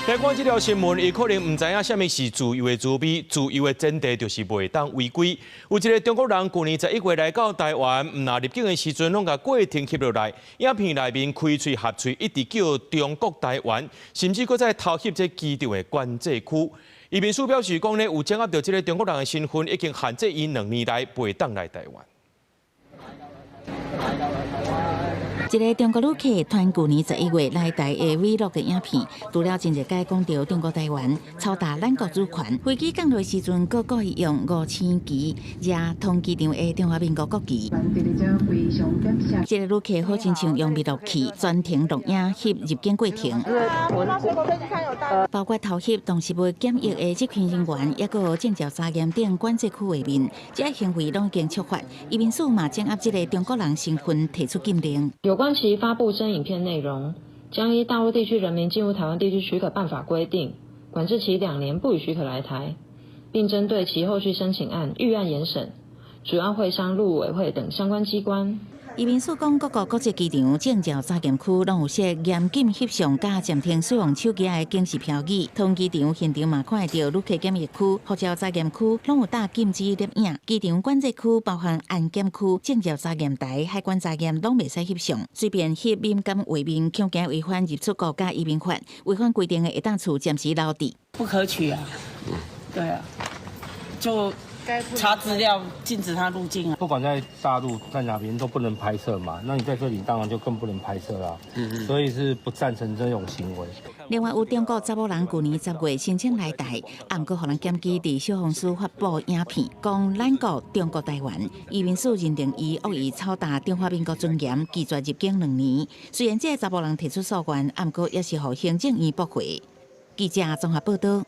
來看這條新聞，伊可能唔知影什麼是自由的滋味，自由的前提就是袂當違規。有一個中國人，去年11月來到台灣，唔拿入境的時陣，攏甲過程翕落來，影片內面開喙合喙，一直叫中國台灣，甚至閣在偷翕這機場的管制區。移民署表示講呢，有掌握到這個中國人的身份，已經限制伊2年來袂當來台灣。一個中國旅客傳去年11月來台的 Vlog 的影片，除了真濟解講到中國台灣超大咱國主權，飛機降落時陣，佫故意用5000旗惹同機場的中華民國國旗。這個旅客好親像用密錄器專程錄影翕入境過程，包括偷翕同時要檢疫的執勤人員，也佫有證照查驗等管制區外面，這些行為攏已經觸發。移民署嘛掌握這個中國人身份，提出禁令。有關其發布真影片內容，將依大陸地區人民進入台灣地區許可辦法規定，管制其2年，不予許可來台，並針對其後續申請案預案嚴審，主要會商陸委會等相關機關。移民署講，各個國際機場證照查驗區攏有設嚴禁翕相加暫停使用手機的警示標語。同機場現場嘛看會到旅客檢疫區、護照查驗區攏有打禁止攝影。機場管制區包含安檢區、證照查驗台、海關查驗攏袂使翕相。隨便翕敏感畫面，恐驚違反入出國加移民法，違反規定的會當處暫時留置。不可取啊！對啊，就。查資料，禁止他入境啊！不管在大陸在哪邊都不能拍攝嘛，那你在這裡當然就更不能拍攝啦。所以是不贊成這種行為。另外有中國查某人去年10月申請來台，也毋過互人檢舉佇消防署發布影片，講咱國中國台灣，移民署認定伊惡意操打中華民國尊嚴，拒絕入境2年。雖然這個查某人提出訴願，也毋過也是互行政院駁回。記者綜合報道。